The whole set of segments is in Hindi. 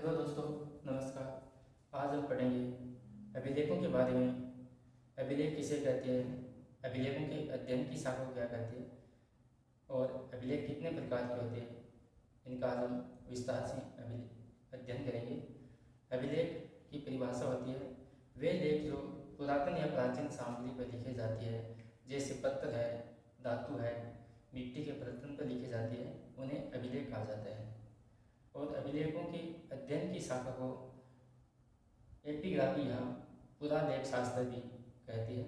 हेलो दोस्तों, नमस्कार। आज हम पढ़ेंगे अभिलेखों के बारे में। अभिलेख किसे कहते हैं, अभिलेखों के अध्ययन की शाखा को क्या कहते हैं और अभिलेख कितने प्रकार के होते हैं, इनका आज हम विस्तार से अध्ययन करेंगे। अभिलेख की परिभाषा होती है वे लेख जो पुरातन या प्राचीन सामग्री पर लिखे जाती है, जैसे पत्थर है, धातु है, मिट्टी के बर्तन पर लिखे जाते हैं, उन्हें अभिलेख कहा जाता है। और अभिलेखों के अध्ययन की शाखा को एपिग्राफी या पुरालेख शास्त्र भी कहती है।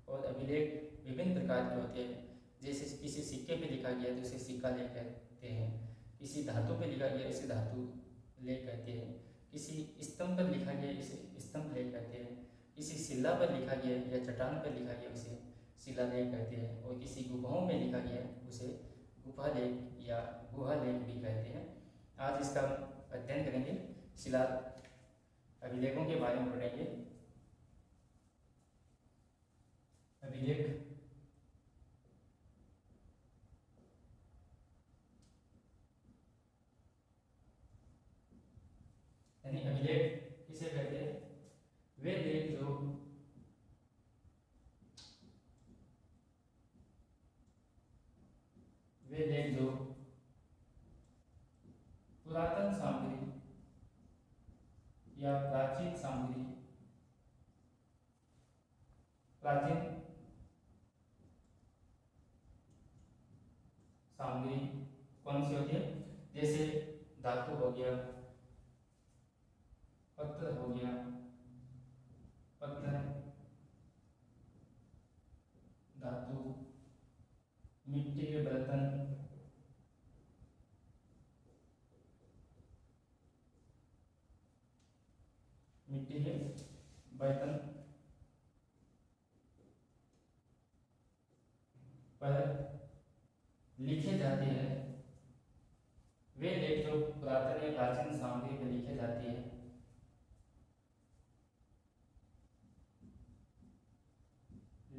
और अभिलेख विभिन्न प्रकार के होते हैं, जैसे किसी सिक्के पे लिखा गया तो उसे सिक्का लेख कहते हैं, किसी धातु पे लिखा गया इसे धातु लेख कहते हैं, किसी स्तंभ पर लिखा गया इसे स्तंभ लेख कहते हैं, किसी शिला पर लिखा गया या चट्टान पर लिखा गया उसे शिलालेख कहते हैं, और किसी गुफाओं में लिखा गया उसे गुफा लेख या गुहा लेख भी कहते हैं। आज इसका अध्ययन करेंगे। शिला अभिलेखों के बारे में पढ़ेंगे। अभिलेख यानी अभिलेख किसे कहते हैं, वे लेख जो पुरातन सामग्री या प्राचीन सामग्री कौन सी होती है, जैसे धातु हो गया, पत्थर हो गया, पत्थर, धातु, मिट्टी के बर्तन, मिट्टी के बर्तन पर लिखे जाते हैं, वे लेख जो पुरातन या प्राचीन सामग्री पर लिखे जाती है,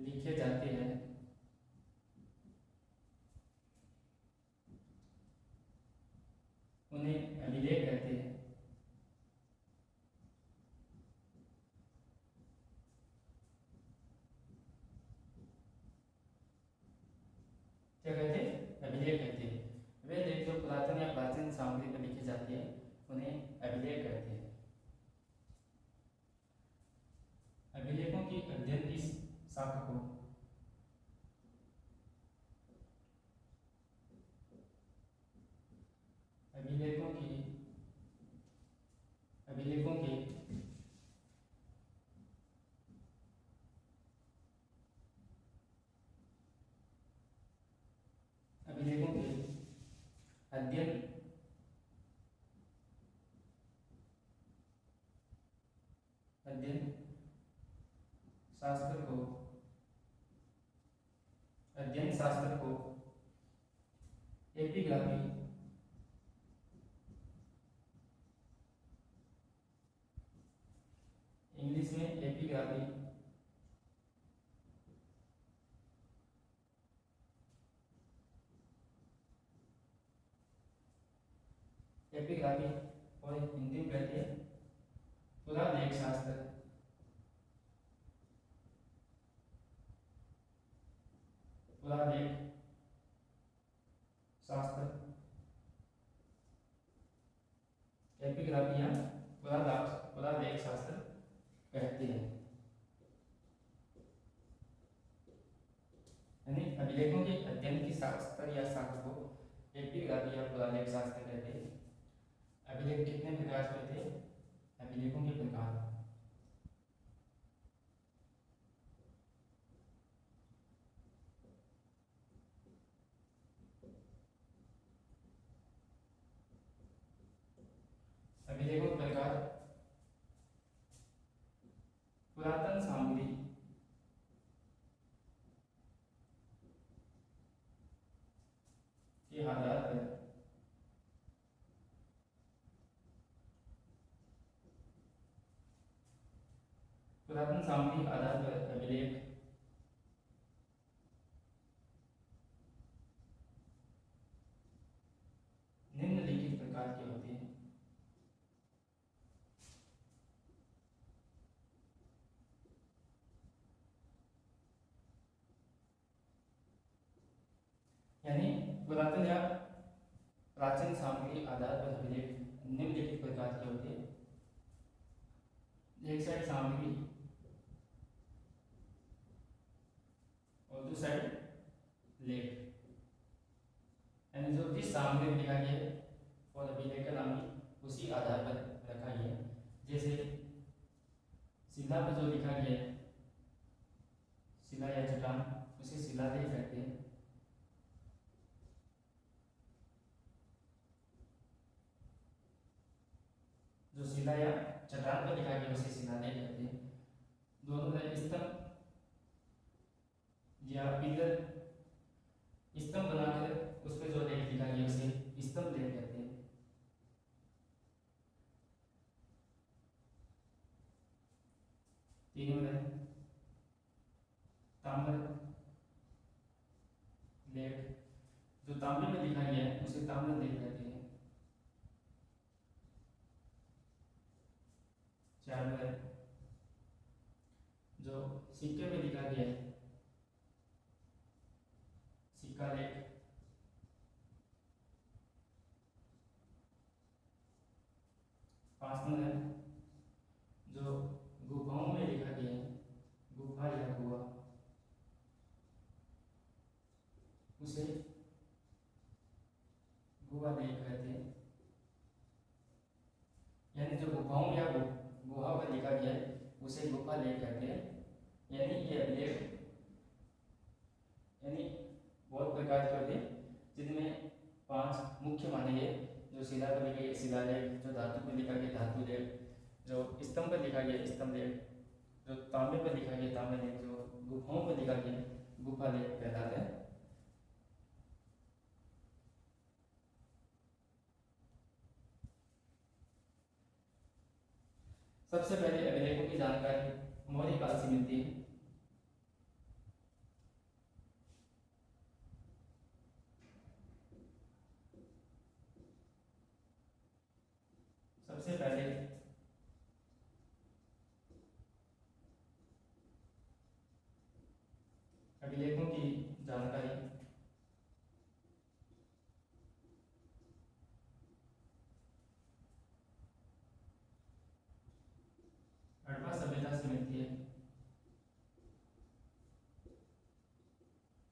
लिखे जाते हैं, उन्हें अभिलेख कहते हैं। क्या कहते हैं, अभिलेख कहते हैं। वे लेख जो पुरातन या प्राचीन सामग्री पर लिखी जाती है उन्हें अभिलेख कहते हैं। अभिलेखों की अध्ययन की शाखा को अभिलेखों की अभिलेखों के अभिलेखों के अध्ययन अध्ययन शास्त्र को अध्ययन शास्त्र को एपिग्राफी इंग्लिश में एपिग्राफी एपिग्राफी और हिंदी में कहते हैं पुरालेख शास्त्र। पुरालेख शास्त्र एपिग्राफी या पुरालेख शास्त्र कहते हैं। यानी अभिलेखों के अध्ययन की शास्त्र या शाखा को एपिग्राफी या पुरालेख शास्त्र कहते हैं। अभिलेख कितने प्रकार के होते हैं, अभिलेखों के प्रकार। अभिलेखों के प्रकार पुरातन सामग्री के आधार पर पुरातन सामग्री आधार पर अभिलेख निम्नलिखित प्रकार के होते हैं। यानी पुरातन या प्राचीन सामग्री आधार पर अभिलेख निम्नलिखित प्रकार के होते हैं। एक साइड सामग्री और दूसरी साइड लेख, यानी जो जिस सामग्री में लिखा गया है और अभिलेख का नाम उसी आधार पर रखा गया है। जैसे शिला पर जो लिखा गया है, शिला या चट्टान, उसे शिलालेख कहते हैं। जो शिला या चट्टान पर लिखा गया उसे शिलालेख कहते हैं। दोनों में स्तंभ या पिलर, स्तंभ बनाकर उस पर जो लेख लिखा गया उसे स्तंभ लेख कहते हैं। तीनों में ताम्र लेख, जो तांबे में लिखा गया है उसे ताम्र लेख कहते हैं। चार में जो सिक्के में लिखा गया है सिक्का लेख। पांच में जो गुफाओं में लिखा गया है, गुफा या गुहा, उसे गुहा लेख कहते हैं। यानी जो गुफाओं या गुहा पर लिखा गया है उसे गुफा लेख कहते हैं। यानी ये अभिलेख यानी बहुत प्रकार के होते हैं, जिनमें पांच मुख्य माने गए। जो शिला पर लिखा गया शिलालेख, जो धातु पर लिखा गया धातु लेख, जो स्तंभ पर लिखा गया स्तंभ लेख, जो तांबे पर लिखा गया तांबे लेख, जो गुफाओं पर लिखा गया गुफा लेख कहलाते हैं। सबसे पहले अभिलेखों की जानकारी मौर्य काल से मिलती है। सबसे पहले अभिलेखों की जानकारी हड़प्पा सभ्यता से मिलती है।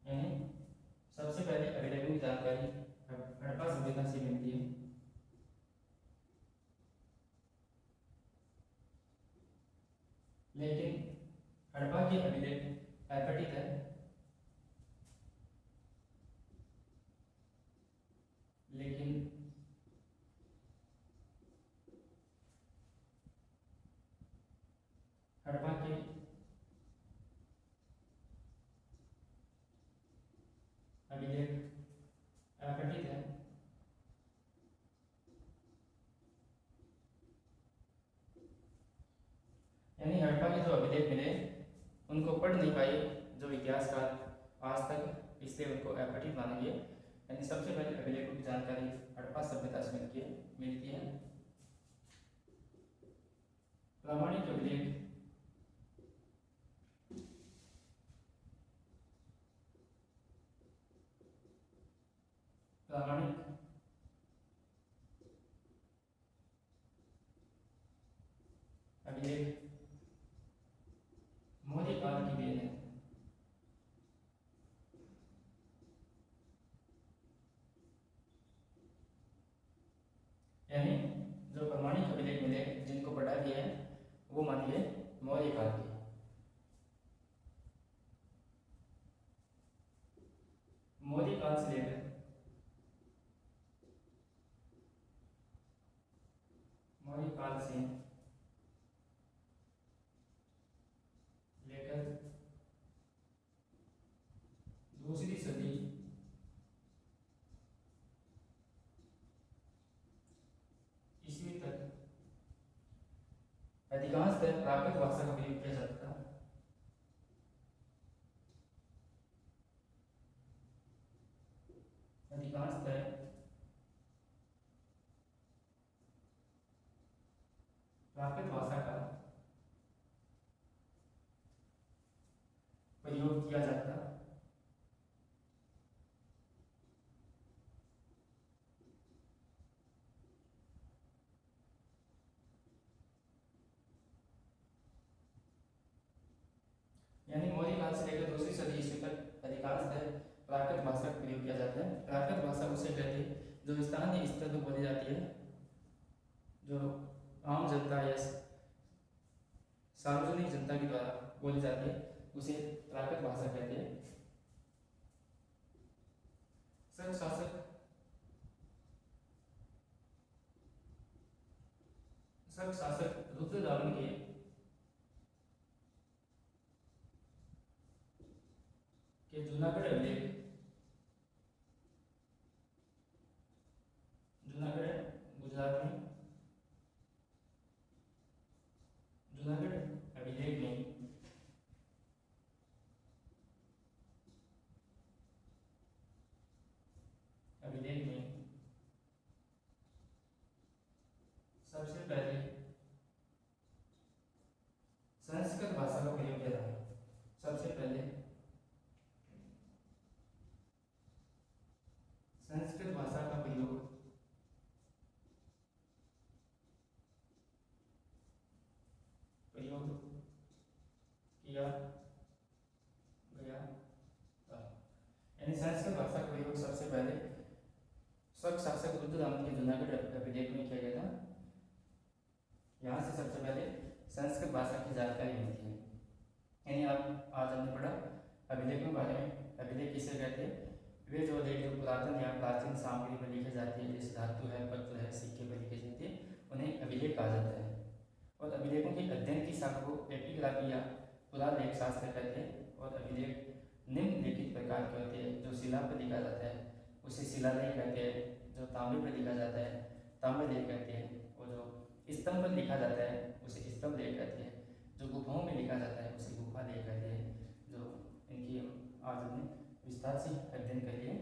यानी सबसे पहले अभिलेखों की जानकारी हड़प्पा सभ्यता से मिलती है। लेकिन हड़प्पा के अभिलेख अपठित है। लेकिन हड़प्पा के अभिलेख अपठित है। यानी हड़प्पा के जो अभिलेख मिले उनको पढ़ नहीं पाए जो इतिहासकार आज तक, इसलिए उनको अपठित माने गए। यानी सबसे पहले अभिलेखों की जानकारी हड़प्पा सभ्यता से मिलती है। प्रामाणिक अभिलेख प्रामाणिक अभिलेख मौर्य काल की देन है। यानी जो प्रामाणिक अभिलेख मिले जिनको पढ़ा गया है वो मानिए मौर्य काल के। मौर्य काल से लेकर मौर्य काल से लेकर दूसरी सदी ईस्वी तक अधिकांशतः प्राकृत भाषा का प्रयोग किया जाता था। अधिकांशतः प्राकृत भाषा का प्रयोग किया जाता। काल से लेकर दूसरी सदी ईस्वी तक अधिकांशतः प्राकृत भाषा का प्रयोग किया जाता है। प्राकृत भाषा उसे कहते हैं जो स्थानीय स्तर पर बोली जाती है, जो आम जनता या सार्वजनिक जनता के द्वारा बोली जाती है, उसे प्राकृत भाषा कहते हैं। संघ शासक रुद्रदामन के जूनागढ़ अभिलेख, जूनागढ़ गुजरात में, जूनागढ़ अभिलेख में सबसे पहले संस्कृत भाषा का प्रयोग किया था। सबसे पहले संस्कृत भाषा का प्रयोग किया गया था। यानी संस्कृत भाषा का प्रयोग सबसे पहले स्वर्ण शासक रुद्रदामन के जूनागढ़ अभिलेख में किया गया था। यहाँ से सबसे पहले संस्कृत भाषा की जानकारी मिलती है। यानी आज हमने पढ़ा अभिलेखों के बारे में। अभिलेख किसे कहते हैं? वे जो लेख जो पुरातन या प्राचीन सामग्री पर लिखी जाती है, जैसे धातु है, पत्र है, सिक्के पर लिखी जाती है, उन्हें अभिलेख कहा जाता है। और अभिलेखों के अध्ययन की शाखा को एपिग्राफी या पुरालेख शास्त्र कहते हैं। और अभिलेख निम्नलिखित प्रकार के होते हैं। जो शिला पर लिखा जाता है उसे शिलालेख कहते हैं। जो तांबे पर लिखा जाता है ताम्र लेख कहते हैं। और जो स्तंभ पर लिखा जाता है उसे स्तंभ लेख कहते हैं। जो गुफाओं में लिखा जाता है उसे गुफा लेख कहते हैं। जो इनकी आज हमने विस्तार से अध्ययन कर लिए।